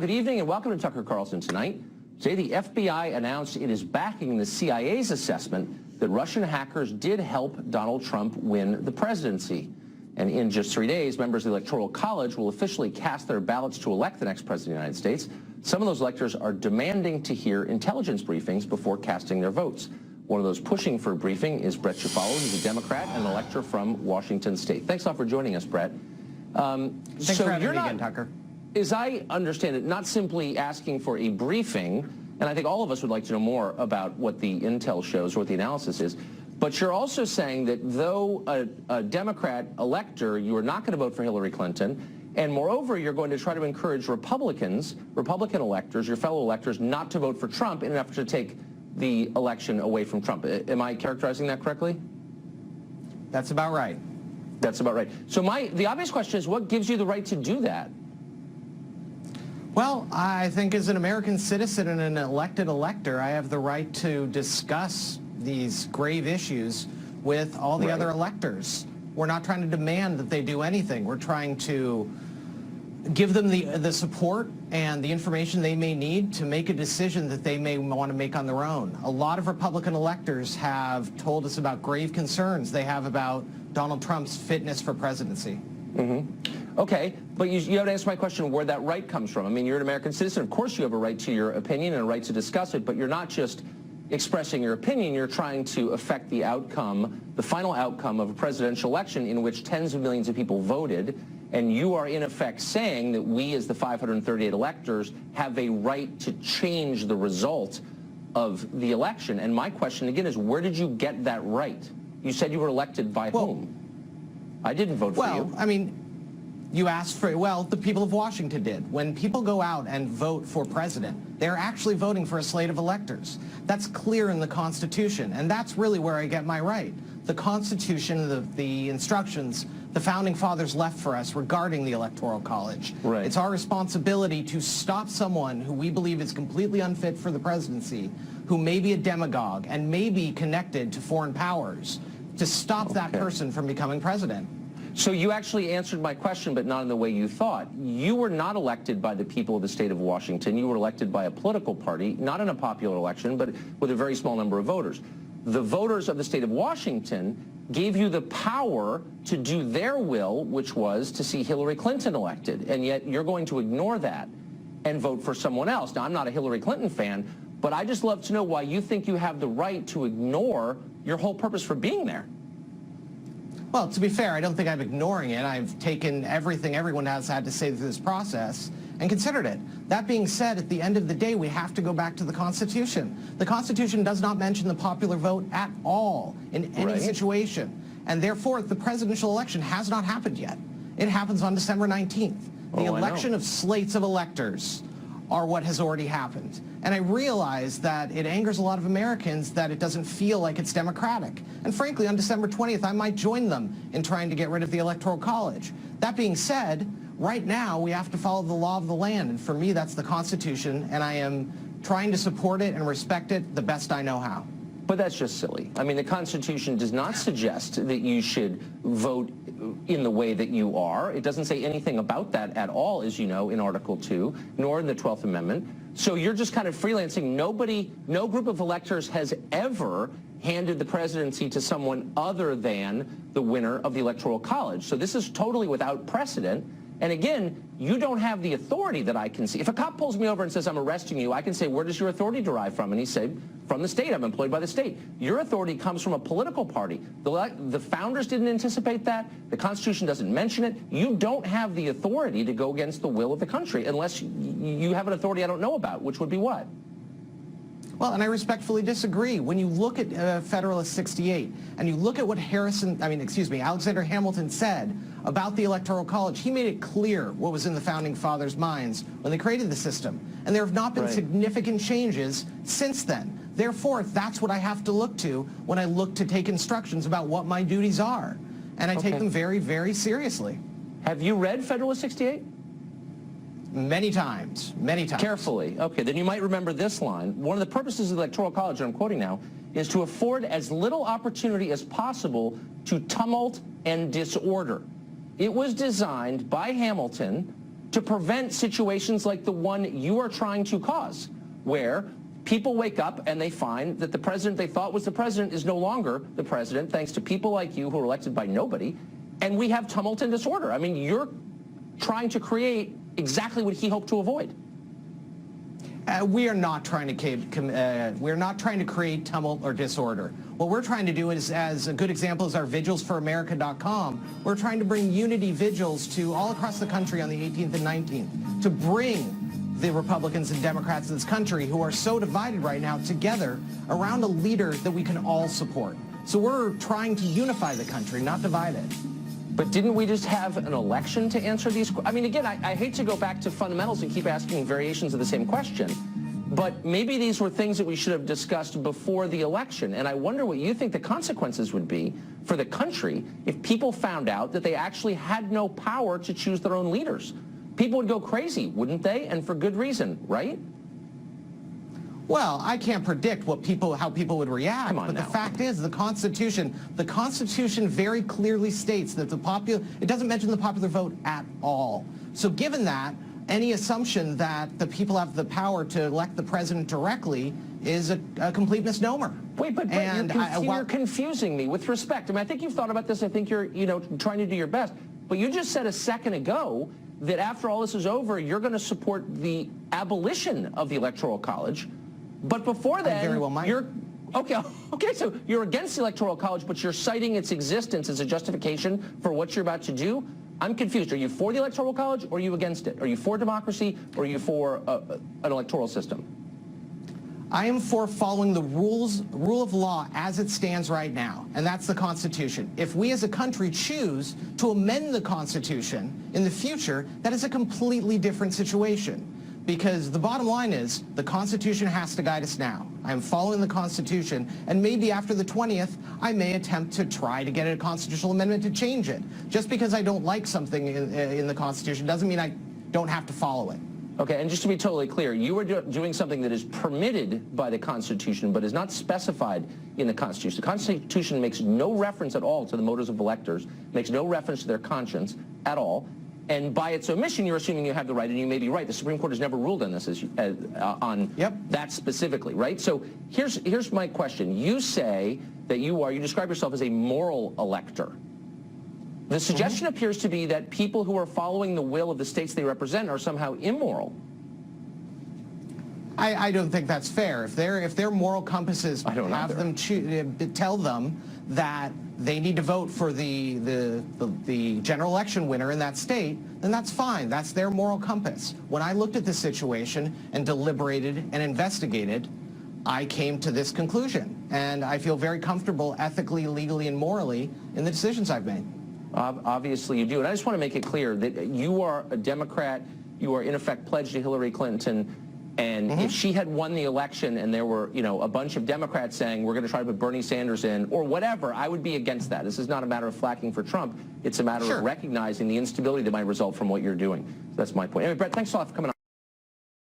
Good evening and welcome to Tucker Carlson Tonight. Today the FBI announced it is backing the CIA's assessment that Russian hackers did help Donald Trump win the presidency. And in just 3 days, members of the Electoral College will officially cast their ballots to elect the next president of the United States. Some of those electors are demanding to hear intelligence briefings before casting their votes. One of those pushing for a briefing is Brett Schifalo. He's a Democrat and an elector from Washington State. Thanks a lot for joining us, Brett. Thanks for having me again, Tucker. As I understand it, not simply asking for a briefing, and I think all of us would like to know more about what the intel shows or what the analysis is, but you're also saying that though a Democrat elector, you are not going to vote for Hillary Clinton, and moreover, you're going to try to encourage Republican electors, your fellow electors, not to vote for Trump in an effort to take the election away from Trump. Am I characterizing that correctly? That's about right. That's about right. So the obvious question is, what gives you the right to do that? Well, I think as an American citizen and an elected elector, I have the right to discuss these grave issues with all the other electors. We're not trying to demand that they do anything. We're trying to give them the support and the information they may need to make a decision that they may want to make on their own. A lot of Republican electors have told us about grave concerns they have about Donald Trump's fitness for presidency. Okay, but you have to answer my question where that right comes from. I mean, you're an American citizen. Of course you have a right to your opinion and a right to discuss it, but you're not just expressing your opinion. You're trying to affect the outcome, the final outcome of a presidential election in which tens of millions of people voted, and you are in effect saying that we as the 538 electors have a right to change the result of the election. And my question again is, where did you get that right? You said you were elected by whom? I didn't vote for you. Well, I mean, you asked for, well, the people of Washington did. When people go out and vote for president, they're actually voting for a slate of electors. That's clear in the Constitution, and that's really where I get my right. The Constitution, the instructions the Founding Fathers left for us regarding the Electoral College. Right. It's our responsibility to stop someone who we believe is completely unfit for the presidency, who may be a demagogue and may be connected to foreign powers, to stop that person from becoming president. So you actually answered my question, but not in the way you thought. You were not elected by the people of the state of Washington. You were elected by a political party, not in a popular election, but with a very small number of voters. The voters of the state of Washington gave you the power to do their will, which was to see Hillary Clinton elected, and yet you're going to ignore that and vote for someone else. Now, I'm not a Hillary Clinton fan, but I just love to know why you think you have the right to ignore your whole purpose for being there. Well, to be fair, I don't think I'm ignoring it. I've taken everything everyone has had to say through this process and considered it. That being said, at the end of the day, we have to go back to the Constitution. The Constitution does not mention the popular vote at all in any situation. And therefore, the presidential election has not happened yet. It happens on December 19th. The election of slates of electors are what has already happened. And I realize that it angers a lot of Americans that it doesn't feel like it's democratic. And frankly, on December 20th, I might join them in trying to get rid of the Electoral College. That being said, right now, we have to follow the law of the land. And for me, that's the Constitution. And I am trying to support it and respect it the best I know how. But that's just silly. I mean, the Constitution does not suggest that you should vote in the way that you are. It doesn't say anything about that at all, as you know, in Article 2, nor in the 12th Amendment. So you're just kind of freelancing. No group of electors has ever handed the presidency to someone other than the winner of the Electoral College. So this is totally without precedent. And again, you don't have the authority that I can see. If a cop pulls me over and says, I'm arresting you, I can say, where does your authority derive from? And he said, from the state. I'm employed by the state. Your authority comes from a political party. The founders didn't anticipate that. The Constitution doesn't mention it. You don't have the authority to go against the will of the country unless you have an authority I don't know about, which would be what? Well, and I respectfully disagree. When you look at Federalist 68 and you look at what Alexander Hamilton said about the Electoral College, he made it clear what was in the Founding Fathers' minds when they created the system. And there have not been significant changes since then. Therefore, that's what I have to look to when I look to take instructions about what my duties are. And I take them very, very seriously. Have you read Federalist 68? Many times, many times. Carefully. Okay, then you might remember this line. One of the purposes of the Electoral College, that I'm quoting now, is to afford as little opportunity as possible to tumult and disorder. It was designed by Hamilton to prevent situations like the one you are trying to cause, where people wake up and they find that the president they thought was the president is no longer the president, thanks to people like you who are elected by nobody, and we have tumult and disorder. I mean, you're trying to create exactly what he hoped to avoid. We are not trying to create tumult or disorder. What we're trying to do is, as a good example is our vigilsforamerica.com, we're trying to bring unity vigils to all across the country on the 18th and 19th to bring the Republicans and Democrats of this country, who are so divided right now, together around a leader that we can all support. So we're trying to unify the country, not divide it. But didn't we just have an election to answer these? I mean, again, I hate to go back to fundamentals and keep asking variations of the same question, but maybe these were things that we should have discussed before the election. And I wonder what you think the consequences would be for the country if people found out that they actually had no power to choose their own leaders. People would go crazy, wouldn't they? And for good reason, right? Well, I can't predict how people would react, but now. The fact is the Constitution very clearly states that it doesn't mention the popular vote at all. So given that, any assumption that the people have the power to elect the president directly is a complete misnomer. Wait, but you're confusing me with respect. I mean, I think you've thought about this. I think you're, trying to do your best. But you just said a second ago that after all this is over, you're going to support the abolition of the Electoral College. But before then, very well might. you're okay. So you're against the Electoral College, but you're citing its existence as a justification for what you're about to do. I'm confused. Are you for the Electoral College, or are you against it? Are you for democracy, or are you for an electoral system? I am for following the rule of law as it stands right now, and that's the Constitution. If we as a country choose to amend the Constitution in the future, that is a completely different situation. Because the bottom line is, the Constitution has to guide us now. I am following the Constitution, and maybe after the 20th, I may attempt to try to get a constitutional amendment to change it. Just because I don't like something in the Constitution doesn't mean I don't have to follow it. Okay, and just to be totally clear, you are doing something that is permitted by the Constitution, but is not specified in the Constitution. The Constitution makes no reference at all to the motives of electors, makes no reference to their conscience at all. And by its omission, you're assuming you have the right, and you may be right. The Supreme Court has never ruled on this that specifically, right? So here's my question. You say that you describe yourself as a moral elector. The suggestion appears to be that people who are following the will of the states they represent are somehow immoral. I don't think that's fair. If their moral compasses have them tell them that they need to vote for the general election winner in that state, then that's fine. That's their moral compass. When I looked at this situation and deliberated and investigated, I came to this conclusion. And I feel very comfortable ethically, legally, and morally in the decisions I've made. Obviously you do. And I just want to make it clear that you are a Democrat. You are, in effect, pledged to Hillary Clinton. And if she had won the election and there were, a bunch of Democrats saying we're going to try to put Bernie Sanders in or whatever, I would be against that. This is not a matter of flacking for Trump. It's a matter of recognizing the instability that might result from what you're doing. So that's my point. Anyway, Brett, thanks a lot for coming on.